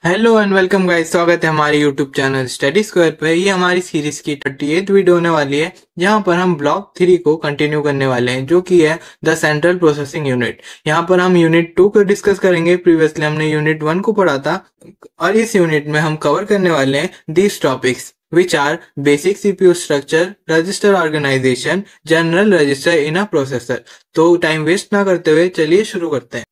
Hello and welcome guys, स्वागत है हमारे यूट्यूब चैनल स्टडी स्क्वायर पे। ये हमारी सीरीज की 38th वीडियो होने वाली है, जहां पर हम ब्लॉक 3 को कंटिन्यू करने वाले हैं, जो कि है द सेंट्रल प्रोसेसिंग यूनिट। यहां पर हम यूनिट 2 को डिस्कस करेंगे। प्रीवियसली हमने यूनिट 1 को पढ़ा था और इस यूनिट में हम कवर करने वाले हैं these topics which are basic CPU structure, register organisation, general register in a processor. तो टाइम वेस्ट ना करते हुए चलिए शुरू करते हैं।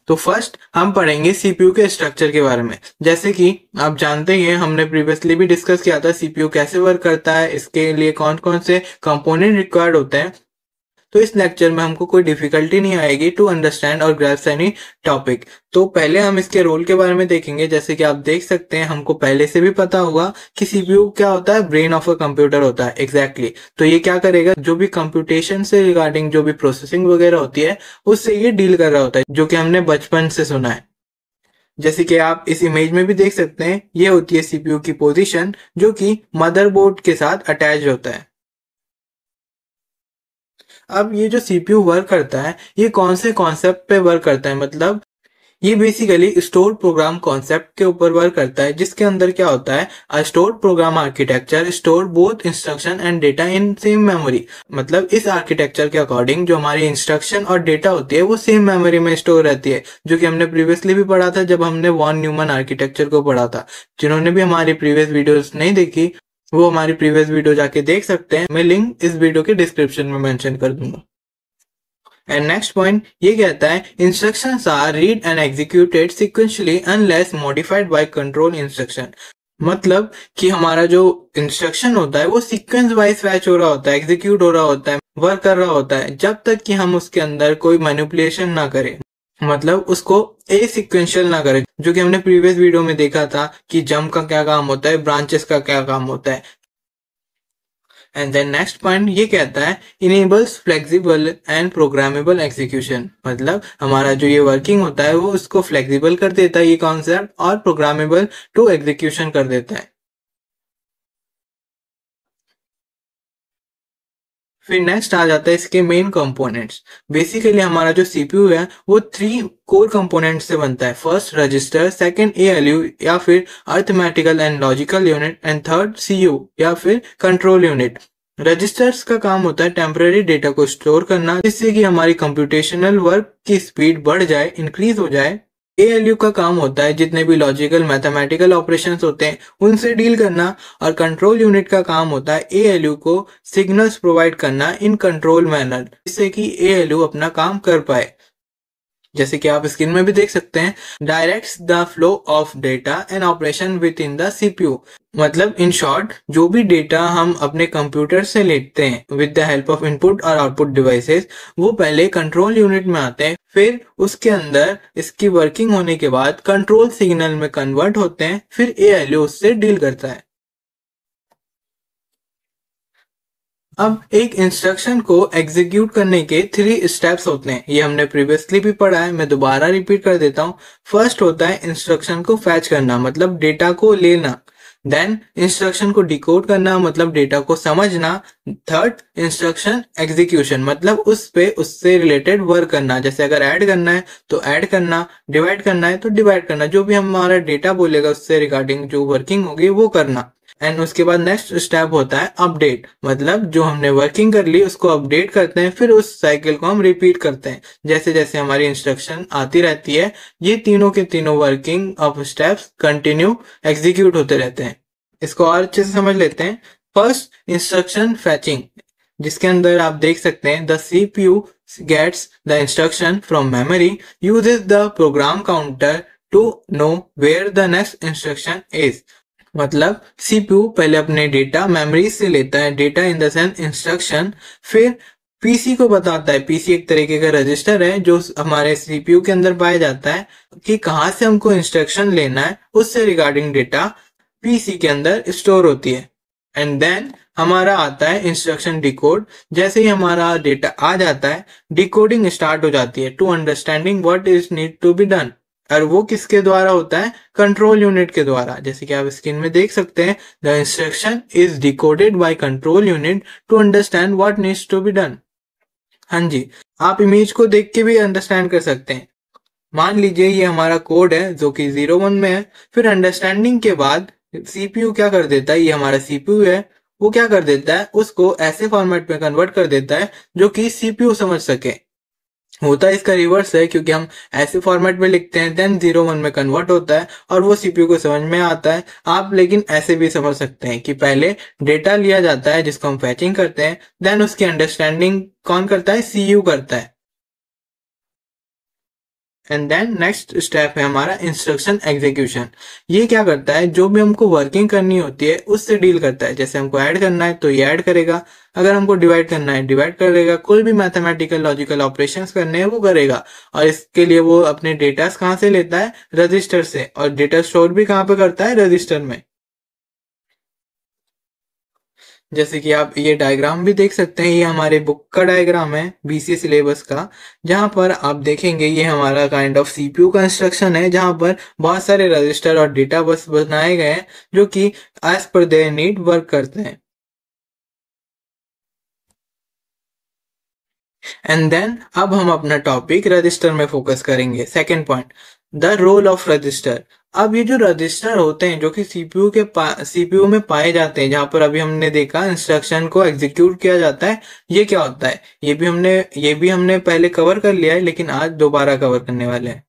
तो फर्स्ट हम पढ़ेंगे सीपीयू के स्ट्रक्चर के बारे में। जैसे कि आप जानते ही हैं, हमने प्रीवियसली भी डिस्कस किया था सीपीयू कैसे वर्क करता है, इसके लिए कौन कौन से कंपोनेंट रिक्वायर्ड होते हैं। तो इस लेक्चर में हमको कोई डिफिकल्टी नहीं आएगी टू अंडरस्टैंड और ग्रैस्प एनी टॉपिक। तो पहले हम इसके रोल के बारे में देखेंगे। जैसे कि आप देख सकते हैं, हमको पहले से भी पता होगा कि सीपीयू क्या होता है, ब्रेन ऑफ अ कंप्यूटर होता है। एग्जैक्टली तो ये क्या करेगा, जो भी कंप्यूटेशन से रिगार्डिंग जो भी प्रोसेसिंग वगैरह होती है उससे ये डील कर रहा होता है, जो कि हमने बचपन से सुना है। जैसे कि आप इस इमेज में भी देख सकते हैं, ये होती है सीपीयू की पोजीशन, जो कि मदरबोर्ड के साथ अटैच होता है। अब ये जो सीपीयू वर्क करता है, ये कौन से कॉन्सेप्ट पे वर्क करता है, मतलब ये बेसिकली स्टोर प्रोग्राम कॉन्सेप्ट के ऊपर वर्क करता है, जिसके अंदर क्या होता है, a store program architecture store both instruction and data in same memory. मतलब इस आर्किटेक्चर के अकॉर्डिंग जो हमारी इंस्ट्रक्शन और डेटा होती है वो सेम मेमोरी में स्टोर रहती है, जो कि हमने प्रीवियसली भी पढ़ा था जब हमने वॉन न्यूमन आर्किटेक्चर को पढ़ा था। जिन्होंने भी हमारी प्रीवियस वीडियोस नहीं देखी, वो हमारी प्रीवियस वीडियो जाके देख सकते हैं। मैं लिंक इस वीडियो के डिस्क्रिप्शन में मेंशन कर दूंगा। एंड नेक्स्ट पॉइंट ये कहता है, instructions are read and executed sequentially unless modified by control instruction. मतलब कि हमारा जो इंस्ट्रक्शन होता है वो सीक्वेंस वाइज फैच हो रहा होता है, एग्जीक्यूट हो रहा होता है, वर्क कर रहा होता है, जब तक कि हम उसके अंदर कोई मैनिपुलेशन ना करें। मतलब उसको ए सिक्वेंशियल ना करें, जो कि हमने प्रीवियस वीडियो में देखा था कि जंप का क्या काम होता है, ब्रांचेस का क्या काम होता है। एंड देन नेक्स्ट पॉइंट ये कहता है, enables flexible and programmable execution. मतलब हमारा जो ये वर्किंग होता है वो उसको फ्लेक्सिबल कर देता है ये कॉन्सेप्ट, और प्रोग्रामेबल टू एग्जीक्यूशन कर देता है। फिर नेक्स्ट आ जाता है इसके मेन कंपोनेंट्स। बेसिकली हमारा जो सीपीयू है वो 3 कोर कंपोनेंट से बनता है। फर्स्ट रजिस्टर, सेकंड एएलयू या फिर arithmetical and logical unit, and third CU या फिर कंट्रोल यूनिट। रजिस्टर्स का काम होता है टेम्पररी डेटा को स्टोर करना, जिससे कि हमारी कंप्यूटेशनल वर्क की स्पीड बढ़ जाए, इंक्रीज हो जाए। एएलयू का काम होता है जितने भी लॉजिकल मैथमेटिकल ऑपरेशंस होते हैं उनसे डील करना, और कंट्रोल यूनिट का काम होता है एएलयू को सिग्नल्स प्रोवाइड करना इन कंट्रोल मैनर, जिससे कि एएलयू अपना काम कर पाए। जैसे कि आप स्क्रीन में भी देख सकते हैं, directs the flow of data and operation with in the CPU. मतलब इन शॉर्ट, जो भी डेटा हम अपने कंप्यूटर से लेते हैं with the help of input और आउटपुट डिवाइसेस, वो पहले कंट्रोल यूनिट में आते हैं, फिर उसके अंदर इसकी वर्किंग होने के बाद कंट्रोल सिग्नल में कन्वर्ट होते हैं, फिर एएलयू उससे डील करता है। अब एक इंस्ट्रक्शन को एग्जीक्यूट करने के 3 स्टेप्स होते हैं। ये हमने प्रीवियसली भी पढ़ा है, मैं दोबारा रिपीट कर देता हूँ। फर्स्ट होता है इंस्ट्रक्शन को फैच करना, मतलब डेटा को लेना। देन इंस्ट्रक्शन को डिकोड करना, मतलब डेटा को समझना। थर्ड इंस्ट्रक्शन एग्जीक्यूशन, मतलब उस पे उससे रिलेटेड वर्क करना। जैसे अगर ऐड करना है तो ऐड करना, डिवाइड करना है तो डिवाइड करना, जो भी हमारा डेटा बोलेगा उससे रिगार्डिंग जो वर्किंग होगी वो करना। एंड उसके बाद नेक्स्ट स्टेप होता है अपडेट, मतलब जो हमने वर्किंग कर ली उसको अपडेट करते हैं, फिर उस साइकिल को हम रिपीट करते हैं जैसे जैसे हमारी इंस्ट्रक्शन आती रहती है। ये तीनों के तीनों working of steps continue execute होते रहते हैं। इसको और अच्छे से समझ लेते हैं। फर्स्ट इंस्ट्रक्शन फैचिंग, जिसके अंदर आप देख सकते हैं, the CPU gets the instruction from memory, uses the program counter to know where the next instruction is. मतलब सीपीयू पहले अपने डेटा मेमोरी से लेता है, data in the sense instruction, फिर पीसी को बताता है। पीसी एक तरीके का रजिस्टर है जो हमारे सीपीयू के अंदर पाया जाता है कि कहाँ से हमको इंस्ट्रक्शन लेना है, उससे रिगार्डिंग डेटा पीसी के अंदर स्टोर होती है। एंड देन हमारा आता है इंस्ट्रक्शन डिकोड। जैसे ही हमारा डेटा आ जाता है, डिकोडिंग स्टार्ट हो जाती है to understanding what is need to be done, और वो किसके द्वारा होता है, कंट्रोल यूनिट के द्वारा। जैसे कि आप स्क्रीन में देख सकते हैं, the instruction is decoded by control unit to understand what needs to be done. हाँ जी, आप इमेज को देख के भी अंडरस्टैंड कर सकते हैं। मान लीजिए ये हमारा कोड है जो कि 01 में है। फिर अंडरस्टैंडिंग के बाद सीपीयू क्या कर देता है, ये हमारा सीपीयू है, वो क्या कर देता है, उसको ऐसे फॉर्मेट में कन्वर्ट कर देता है जो कि सीपीयू समझ सके। होता इसका रिवर्स है, क्योंकि हम ऐसे फॉर्मेट में लिखते हैं देन 01 में कन्वर्ट होता है और वो सीपीयू को समझ में आता है। आप लेकिन ऐसे भी समझ सकते हैं कि पहले डेटा लिया जाता है जिसको हम फैचिंग करते हैं, देन उसकी अंडरस्टैंडिंग कौन करता है, सीयू करता है। एंड देन नेक्स्ट स्टेप है हमारा इंस्ट्रक्शन एग्जीक्यूशन। ये क्या करता है, जो भी हमको वर्किंग करनी होती है उससे डील करता है। जैसे हमको ऐड करना है तो ये ऐड करेगा, अगर हमको डिवाइड करना है डिवाइड करेगा, कोई भी मैथमेटिकल लॉजिकल ऑपरेशंस करने हैं वो करेगा। और इसके लिए वो अपने डेटा कहाँ से लेता है, रजिस्टर से, और डेटा स्टोर भी कहाँ पे करता है, रजिस्टर में। जैसे कि आप ये डायग्राम भी देख सकते हैं, ये हमारे बुक का डायग्राम है बीसीए सिलेबस का, जहां पर आप देखेंगे ये हमारा काइंड ऑफ सीपीयू का इंस्ट्रक्शन है, जहां पर बहुत सारे रजिस्टर और डेटा बस बनाए गए हैं जो कि as per their need work करते हैं। एंड देन अब हम अपना टॉपिक रजिस्टर में फोकस करेंगे। Second point, the role of register. अब ये जो रजिस्टर होते हैं जो कि सीपीयू में पाए जाते हैं, जहां पर अभी हमने देखा इंस्ट्रक्शन को एग्जीक्यूट किया जाता है, ये क्या होता है, ये भी हमने पहले कवर कर लिया है, लेकिन आज दोबारा कवर करने वाले हैं।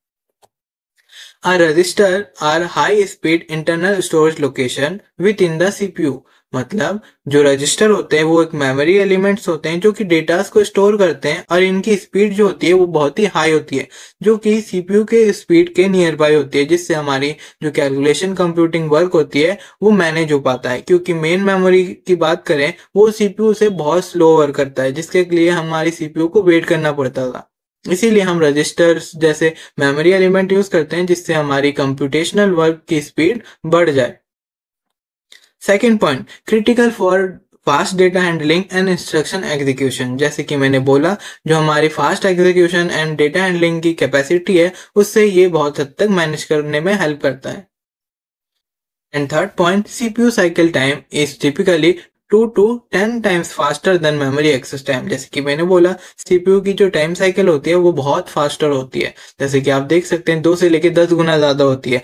A register are high speed internal storage location within the CPU। मतलब जो रजिस्टर होते हैं वो एक मेमोरी एलिमेंट्स होते हैं जो कि डेटास को स्टोर करते हैं, और इनकी स्पीड जो होती है वो बहुत ही हाई होती है, जो कि सीपीयू के स्पीड के नियर बाय होती है, जिससे हमारी जो कैलकुलेशन कंप्यूटिंग वर्क होती है वो मैनेज हो पाता है। क्योंकि मेन मेमोरी की बात करें वो सीपीयू से बहुत स्लो वर्क करता है, जिसके लिए हमारी सीपीयू को वेट करना पड़ता था। इसीलिए हम रजिस्टर्स जैसे मेमोरी एलिमेंट यूज करते हैं जिससे हमारी कंप्यूटेशनल वर्क की स्पीड बढ़ जाए। Second point, critical for fast data handling and instruction execution. जैसे कि मैंने बोला, जो हमारी fast execution and data handling की कैपेसिटी है उससे ये बहुत हद तक मैनेज करने में हेल्प करता है। And third point, CPU cycle time is typically 2 to 10 times faster than memory access time. जैसे कि मैंने बोला, सीपीयू की जो टाइम साइकिल होती है वो बहुत फास्टर होती है, जैसे कि आप देख सकते हैं 2 से लेकर 10 गुना ज्यादा होती है।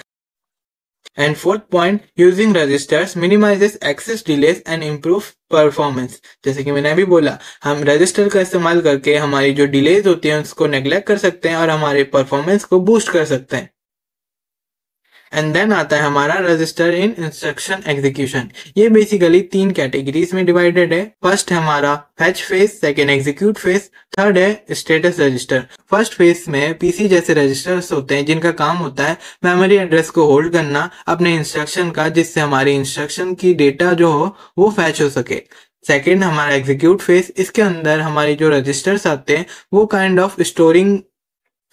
And fourth point, using registers minimises access delays and improve performance. जैसे कि मैंने अभी बोला, हम रजिस्टर का इस्तेमाल करके हमारी जो डिलेज होती है उसको नेग्लेक्ट कर सकते हैं और हमारे परफॉर्मेंस को बूस्ट कर सकते हैं। एंड देन आता है हमारा रजिस्टर इन इंस्ट्रक्शन एग्जीक्यूशन। ये बेसिकली 3 कैटेगरीज में डिवाइडेड है। फर्स्ट है हमारा fetch phase, second execute phase, third है स्टेटस रजिस्टर। फर्स्ट फेज में पीसी जैसे रजिस्टर्स होते हैं जिनका काम होता है मेमोरी एड्रेस को होल्ड करना अपने इंस्ट्रक्शन का, जिससे हमारी इंस्ट्रक्शन की डेटा जो हो वो फैच हो सके। सेकेंड हमारा एग्जीक्यूट फेज, इसके अंदर हमारी जो रजिस्टर्स आते हैं वो काइंड ऑफ स्टोरिंग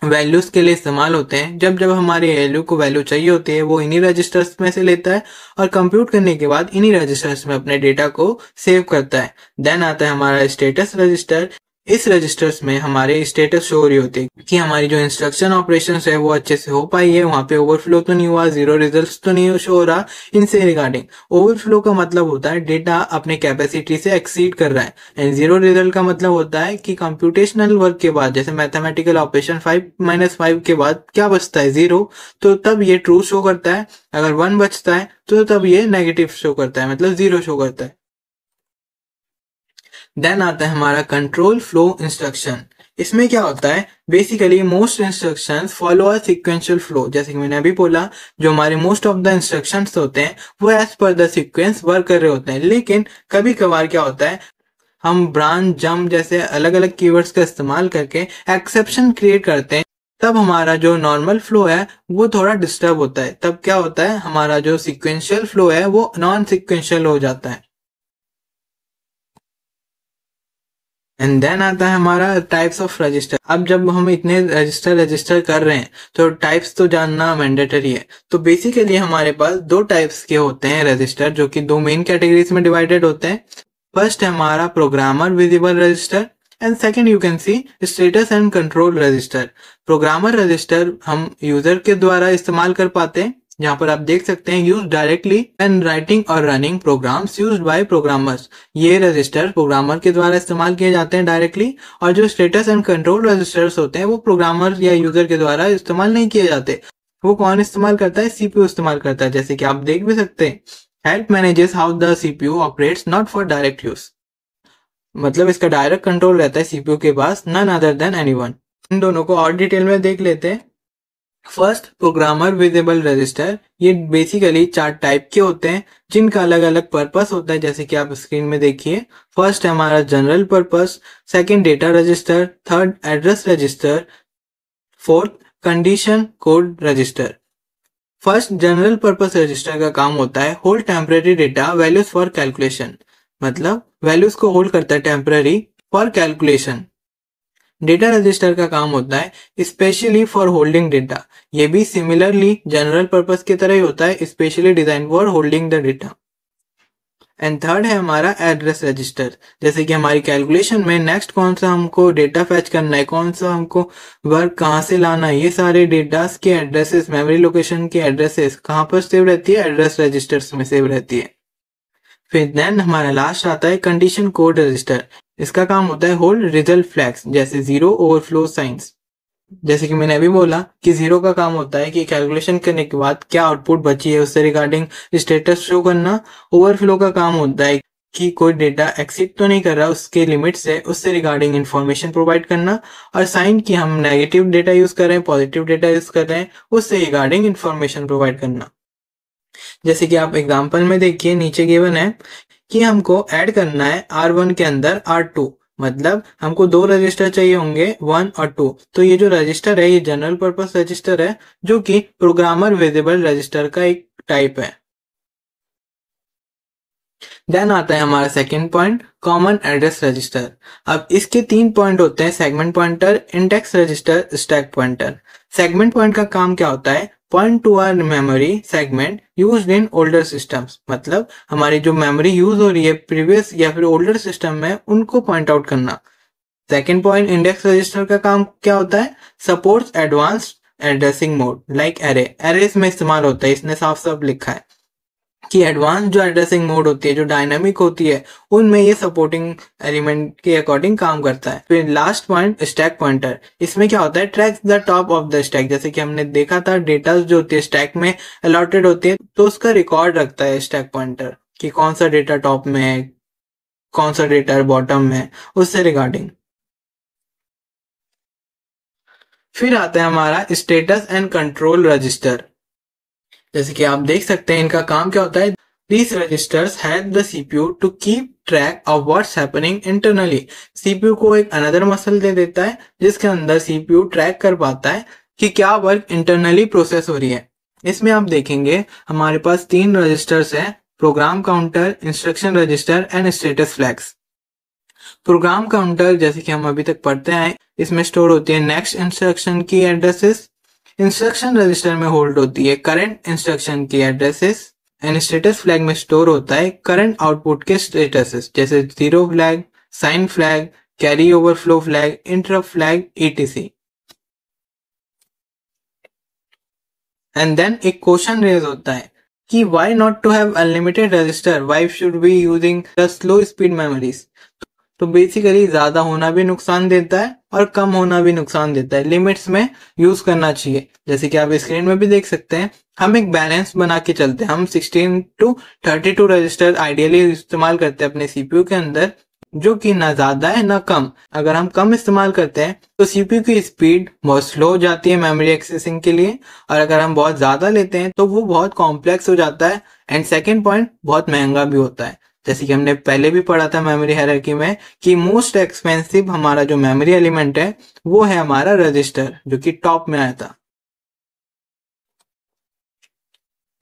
वैल्यूज के लिए इस्तेमाल होते हैं। जब जब हमारी वैल्यू को वैल्यू चाहिए होती है वो इन्हीं रजिस्टर्स में से लेता है और कंप्यूट करने के बाद इन्हीं रजिस्टर्स में अपने डेटा को सेव करता है। देन आता है हमारा स्टेटस रजिस्टर। इस रजिस्टर्स में हमारे स्टेटस शो हो रही होती है कि हमारी जो इंस्ट्रक्शन ऑपरेशंस है वो अच्छे से हो पाई है, वहां पे ओवरफ्लो तो नहीं हुआ, जीरो रिजल्ट्स तो नहीं शो हो रहा। इनसे रिगार्डिंग ओवरफ्लो का मतलब होता है डेटा अपने कैपेसिटी से एक्सीड कर रहा है, एंड जीरो रिजल्ट का मतलब होता है कि कंप्यूटेशनल वर्क के बाद, जैसे मैथमेटिकल ऑपरेशन 5 - 5 के बाद क्या बचता है, 0, तो तब ये ट्रू शो करता है। अगर 1 बचता है तो तब ये नेगेटिव शो करता है, मतलब 0 शो करता है। देन आता है हमारा कंट्रोल फ्लो इंस्ट्रक्शन। इसमें क्या होता है, basically most instructions follow a sequential flow. जैसे कि मैंने अभी बोला, जो हमारे मोस्ट ऑफ द इंस्ट्रक्शंस होते हैं वो as per the sequence work कर रहे होते हैं, लेकिन कभी कभार क्या होता है, हम ब्रांच जंप जैसे अलग अलग कीवर्ड्स का इस्तेमाल करके एक्सेप्शन क्रिएट करते हैं। तब हमारा जो नॉर्मल फ्लो है वो थोड़ा डिस्टर्ब होता है। तब क्या होता है, हमारा जो सीक्वेंशियल फ्लो है वो नॉन सीक्वेंशियल हो जाता है। एंड देन आता है हमारा टाइप्स ऑफ रजिस्टर। अब जब हम इतने रजिस्टर कर रहे हैं तो टाइप्स तो जानना मैंडेटरी है। तो बेसिकली हमारे पास 2 टाइप्स के होते हैं रजिस्टर, जो कि 2 मेन कैटेगरीज में डिवाइडेड होते हैं। फर्स्ट है हमारा programmer visible register and second you can see status and control register. Programmer register हम यूजर के द्वारा इस्तेमाल कर पाते हैं, यहाँ पर आप देख सकते हैं यूज डायरेक्टली एंड राइटिंग और running programs used by programmers. ये रजिस्टर प्रोग्रामर के द्वारा इस्तेमाल किए जाते हैं डायरेक्टली, और जो स्टेटस एंड कंट्रोल रजिस्टर्स होते हैं वो प्रोग्रामर या यूजर के द्वारा इस्तेमाल नहीं किए जाते। वो कौन इस्तेमाल करता है? सीपीयू इस्तेमाल करता है। जैसे कि आप देख भी सकते हैं, help manages how the CPU operates not for direct use. मतलब इसका डायरेक्ट कंट्रोल रहता है सीपीयू के पास, नन अदर देन एनीवन। इन दोनों को और डिटेल में देख लेते हैं। First, programmer visible register. ये बेसिकली 4 टाइप के होते हैं जिनका अलग अलग पर्पस होता है, जैसे कि आप स्क्रीन में देखिए। फर्स्ट है हमारा general purpose, second data register, third address register, fourth condition code register. First, general purpose register का काम होता है hold temporary data values for calculation. मतलब वैल्यूज को होल्ड करता है temporary for calculation. Data register का काम होता है स्पेशली फॉर होल्डिंग डेटा। ये भी सिमिलरली जनरल पर्पस की तरह ही होता है, specially design for holding the data. And third है हमारा एड्रेस रजिस्टर। जैसे कि हमारी कैलकुलेशन में नेक्स्ट कौन सा हमको डेटा फैच करना है, कौन सा हमको वर्क कहाँ से लाना है, ये सारे डेटास के एड्रेसेस, मेमोरी लोकेशन के एड्रेसेस कहाँ पर सेव रहती है? एड्रेस रजिस्टर्स में सेव रहती है। फिर देन हमारा लास्ट आता है कंडीशन कोड रजिस्टर। इसका काम होता है होल्ड रिजल्ट फ्लैग्स, जैसे जीरो, ओवरफ्लो साइंस। जैसे कि मैंने अभी बोला कि जीरो का काम होता है कि कैलकुलेशन करने के बाद क्या आउटपुट बची है उससे रिगार्डिंग स्टेटस शो करना। ओवरफ्लो का काम होता है कि कोई डेटा एक्सीड तो नहीं कर रहा उसके लिमिट से, उससे रिगार्डिंग इंफॉर्मेशन प्रोवाइड करना। और साइन कि हम नेगेटिव डेटा यूज कर रहे हैं, पॉजिटिव डेटा यूज कर रहे हैं, उससे रिगार्डिंग इंफॉर्मेशन प्रोवाइड करना। जैसे कि आप एग्जांपल में देखिए, नीचे गिवन है कि हमको ऐड करना है R1 के अंदर R2। मतलब हमको 2 रजिस्टर चाहिए होंगे, 1 और 2। तो ये जो रजिस्टर है ये जनरल पर्पस रजिस्टर है, जो कि प्रोग्रामर विजिबल रजिस्टर का एक टाइप है। देन आता है हमारा second point, common address register. अब इसके 3 पॉइंट होते हैं, segment pointer, index register, stack pointer. Segment point का काम क्या होता है? Point to are memory segment used in older systems. मतलब हमारी जो मेमोरी यूज हो रही है प्रीवियस या फिर ओल्डर सिस्टम में, उनको पॉइंट आउट करना। सेकेंड पॉइंट, इंडेक्स रजिस्टर का काम क्या होता है? Supports advanced addressing mode like array. Arrays में इस्तेमाल होता है, इसने साफ साफ लिखा है कि एडवांस जो एड्रेसिंग मोड होती है, जो डायनामिक होती है, उनमें ये सपोर्टिंग एलिमेंट के अकॉर्डिंग काम करता है। फिर लास्ट पॉइंट, स्टैक पॉइंटर। इसमें क्या होता है? Tracks the top of the stack. जैसे कि हमने देखा था डेटा जो होती है स्टैक में अलॉटेड होती है, तो उसका रिकॉर्ड रखता है स्टैक पॉइंटर कि कौन सा डेटा टॉप में है, कौन सा डेटा बॉटम में है, उससे रिगार्डिंग। फिर आता है हमारा स्टेटस एंड कंट्रोल रजिस्टर। जैसे कि आप देख सकते हैं इनका काम क्या होता है? These registers help the CPU to keep track of what's happening internally. CPU को एक अनदर मसल दे देता है जिसके अंदर CPU ट्रैक कर पाता है कि क्या वर्क इंटरनली प्रोसेस हो रही है। इसमें आप देखेंगे हमारे पास 3 रजिस्टर्स हैं, program counter, instruction register and status flags. Program counter जैसे कि हम अभी तक पढ़ते आए, इसमें स्टोर होती है नेक्स्ट इंस्ट्रक्शन की एड्रेसेस। इंस्ट्रक्शन रजिस्टर में होल्ड होती है करंट इंस्ट्रक्शन की एड्रेसेस। एंड स्टेटस फ्लैग में स्टोर होता है करंट आउटपुट के स्टेटसेस, जैसे zero flag, sign flag, carry overflow flag, interrupt flag, etc। And then एक क्वेश्चन रेज होता है कि why not to have unlimited register, why should be using the slow speed memories. तो basically ज्यादा होना भी नुकसान देता है और कम होना भी नुकसान देता है, लिमिट्स में यूज करना चाहिए। जैसे कि आप स्क्रीन में भी देख सकते हैं, हम एक बैलेंस बना के चलते हैं। हम 16 to 32 रजिस्टर आइडियली इस्तेमाल करते हैं अपने सीपीयू के अंदर, जो कि ना ज्यादा है ना कम। अगर हम कम इस्तेमाल करते हैं तो सीपीयू की स्पीड बहुत स्लो हो जाती है मेमोरी एक्सेसिंग के लिए, और अगर हम बहुत ज्यादा लेते हैं तो वो बहुत कॉम्प्लेक्स हो जाता है। एंड सेकेंड पॉइंट, बहुत महंगा भी होता है। जैसे कि हमने पहले भी पढ़ा था मेमोरी हायरार्की में कि मोस्ट एक्सपेंसिव हमारा जो मेमोरी एलिमेंट है वो है हमारा रजिस्टर, जो कि टॉप में आया था।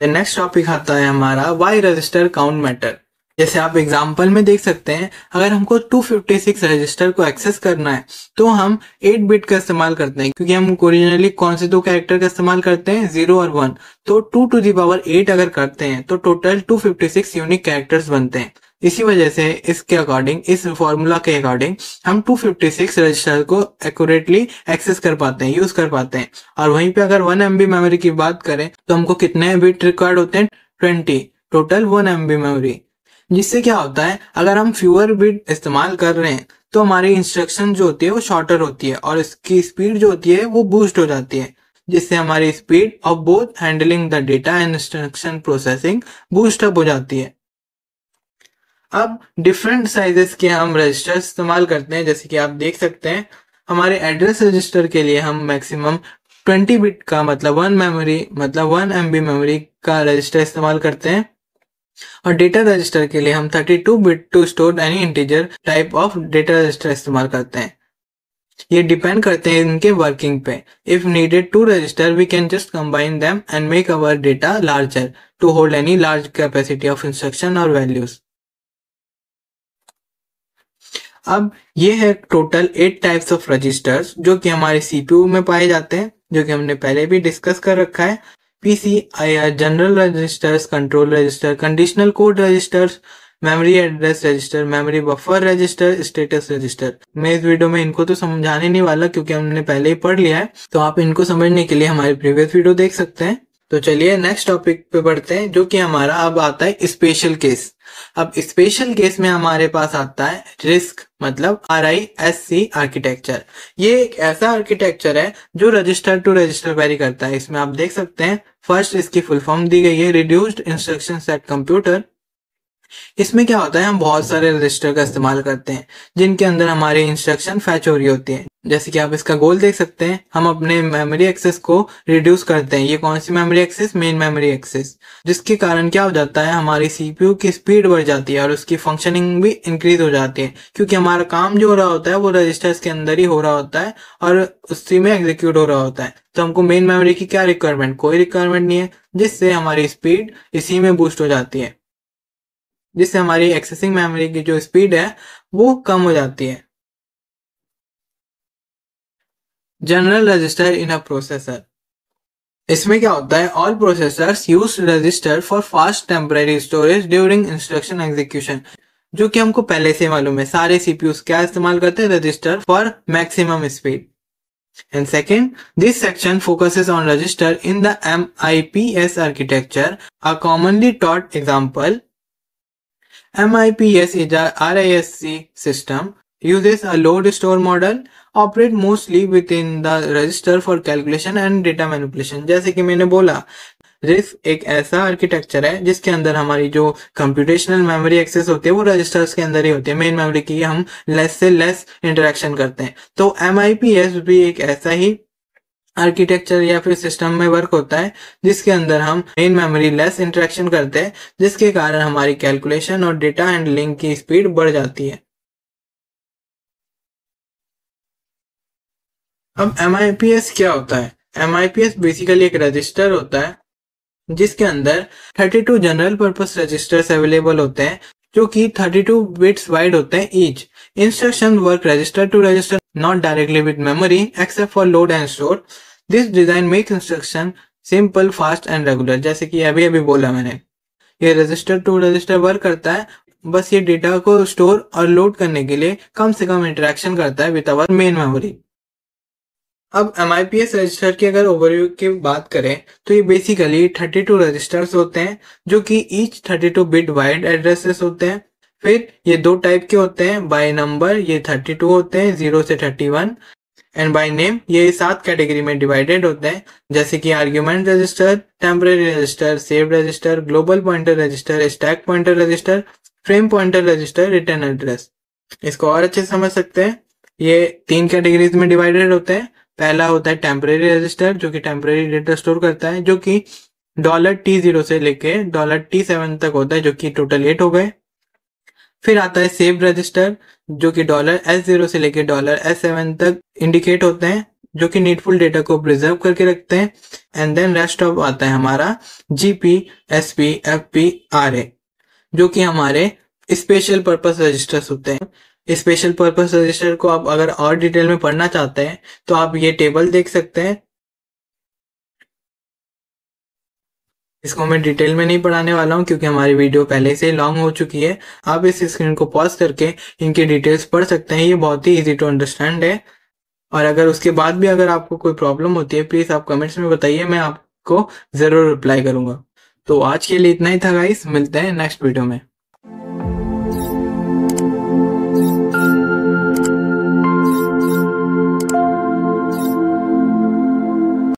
नेक्स्ट टॉपिक आता है हमारा व्हाई रजिस्टर काउंट मैटर। जैसे आप एग्जांपल में देख सकते हैं, अगर हमको 256 रजिस्टर को एक्सेस करना है तो हम 8 बिट का इस्तेमाल करते हैं, क्योंकि हम ओरिजिनली कौन से 2 कैरेक्टर का इस्तेमाल करते हैं, 0 और 1। तो 2 to the power 8 अगर करते हैं तो टोटल 256 यूनिक कैरेक्टर्स बनते हैं। इसी वजह से इसके अकॉर्डिंग, इस फॉर्मूला के अकॉर्डिंग हम 256 रजिस्टर को एक्यूरेटली एक्सेस कर पाते हैं, यूज कर पाते हैं। और वहीं पे अगर 1 MB मेमोरी की बात करें तो हमको कितने बिट रिक्वायर्ड होते हैं? 20, टोटल 1 MB मेमोरी। जिससे क्या होता है, अगर हम फ्यूअर बिट इस्तेमाल कर रहे हैं तो हमारी इंस्ट्रक्शन जो होती है वो शॉर्टर होती है और इसकी स्पीड जो होती है वो बूस्ट हो जाती है, जिससे हमारी speed of both handling the data and instruction processing boost up हो जाती है। अब डिफरेंट साइजेस के हम रजिस्टर इस्तेमाल करते हैं, जैसे कि आप देख सकते हैं हमारे एड्रेस रजिस्टर के लिए हम मैक्सिमम 20 बिट का मतलब 1 MB मेमोरी का रजिस्टर इस्तेमाल करते हैं, और डेटा रजिस्टर के लिए हम 32 bit to store any integer type of data register इस्तेमाल करते हैं। ये डिपेंड करते हैं इनके वर्किंग पे। If needed to register we can just combine them and make our data larger to hold any large capacity of instruction और values. अब ये है टोटल 8 टाइप्स ऑफ रजिस्टर्स जो कि हमारे सीपीयू में पाए जाते हैं, जो कि हमने पहले भी डिस्कस कर रखा है। PCI general registers, control register, conditional code registers, memory address register, memory buffer register, status register. मैं इस वीडियो में इनको तो समझाने नहीं वाला क्योंकि हमने पहले ही पढ़ लिया है, तो आप इनको समझने के लिए हमारी प्रीवियस वीडियो देख सकते हैं। तो चलिए नेक्स्ट टॉपिक पे बढ़ते हैं, जो कि हमारा अब आता है स्पेशल केस। अब स्पेशल केस में हमारे पास आता है रिस्क मतलब RISC आर्किटेक्चर। ये एक ऐसा आर्किटेक्चर है जो रजिस्टर टू रजिस्टर वेरी करता है। इसमें आप देख सकते हैं फर्स्ट इसकी फुल फॉर्म दी गई है रिड्यूस्ड इंस्ट्रक्शन सेट कंप्यूटर। इसमें क्या होता है, हम बहुत सारे रजिस्टर का इस्तेमाल करते हैं जिनके अंदर हमारी इंस्ट्रक्शन फैच हो रही होती है। जैसे कि आप इसका गोल देख सकते हैं, हम अपने मेमोरी एक्सेस को रिड्यूस करते हैं। ये कौन सी memory access? Main memory access. जिसके कारण क्या हो जाता है, हमारी सीपीयू की स्पीड बढ़ जाती है और उसकी फंक्शनिंग भी इंक्रीज हो जाती है, क्योंकि हमारा काम जो हो रहा होता है वो रजिस्टर्स के अंदर ही हो रहा होता है और उसी में एग्जीक्यूट हो रहा होता है। तो हमको मेन मेमोरी की क्या रिक्वायरमेंट? कोई रिक्वायरमेंट नहीं है, जिससे हमारी स्पीड इसी में बूस्ट हो जाती है, जिससे हमारी एक्सेसिंग मेमोरी की जो स्पीड है वो कम हो जाती है। General register in a processor, इसमें क्या होता है, all processors use register for fast temporary storage during instruction execution. जो कि हमको पहले से मालूम है, सारे सीपीयूज क्या इस्तेमाल करते हैं? Register for maximum speed. And second, this section focuses on register in the MIPS architecture. A commonly taught example, MIPS is a RISC system, uses a load store model, operate mostly within the register for calculation and data manipulation। जैसे कि मैंने बोला, RISC एक ऐसा architecture है जिसके अंदर हमारी जो कंप्यूटेशनल मेमोरी एक्सेस होती है वो रजिस्टर्स के अंदर ही होती है। मेन मेमोरी की हम लेस से लेस इंटरेक्शन करते हैं। तो MIPS भी एक ऐसा ही आर्किटेक्चर या फिर सिस्टम में वर्क होता है जिसके अंदर हम मेन मेमोरी लेस इंटरेक्शन करते हैं, जिसके कारण हमारी कैलकुलेशन और डेटा हैंडलिंग की स्पीड बढ़ जाती है। अब MIPS क्या होता है? MIPS बेसिकली एक रजिस्टर होता है जिसके अंदर 32 जनरल पर्पस रजिस्टर्स अवेलेबल होते हैं, जो कि 32 बिट्स वाइड होते हैं each. Instruction work register to register, not directly with memory except for load and store. This design makes instruction simple, fast and regular. जैसे कि अभी अभी बोला मैंने, ये रजिस्टर टू रजिस्टर वर्क करता है, बस ये डेटा को स्टोर और लोड करने के लिए कम से कम इंटरेक्शन करता है विद आवर मेन मेमोरी। अब MIPS रजिस्टर की अगर ओवरव्यू की बात करें तो ये बेसिकली 32 रजिस्टर्स होते हैं, जो कि ईच 32 बिट वाइड एड्रेसेस होते हैं। फिर ये दो टाइप के होते हैं, बाय नंबर ये 32 होते हैं 0 से 31, एंड बाय नेम ये 7 कैटेगरी में डिवाइडेड होते हैं, जैसे कि argument register, temporary register, save register, global pointer register, stack pointer register, frame pointer register, return address. इसको और अच्छे से समझ सकते हैं, ये 3 कैटेगरीज में डिवाइडेड होते हैं। पहला होता है टेम्परेरी रजिस्टर, जो कि टेम्परेरी डेटा स्टोर करता है, जो कि $T0 से लेके $T7 तक होता है, जो कि टोटल 8 हो गए। फिर आता है सेव रजिस्टर, जो कि $S0 से लेके $S7 तक इंडिकेट होते हैं, जो कि नीडफुल डेटा को प्रिजर्व करके रखते हैं। एंड देन रेस्ट ऑफ आता है हमारा GP, SP, FP, RA, जो कि हमारे स्पेशल पर्पस रजिस्टर्स होते हैं। स्पेशल पर्पस रजिस्टर को आप अगर और डिटेल में पढ़ना चाहते हैं तो आप ये टेबल देख सकते हैं। इसको मैं डिटेल में नहीं पढ़ाने वाला हूँ क्योंकि हमारी वीडियो पहले से ही लॉन्ग हो चुकी है। आप इस स्क्रीन को पॉज करके इनकी डिटेल्स पढ़ सकते हैं। ये बहुत ही इजी टू अंडरस्टैंड है। और अगर उसके बाद भी अगर आपको कोई प्रॉब्लम होती है, प्लीज आप कमेंट्स में बताइए, मैं आपको जरूर रिप्लाई करूंगा। तो आज के लिए इतना ही था गाइस, मिलते हैं नेक्स्ट वीडियो में।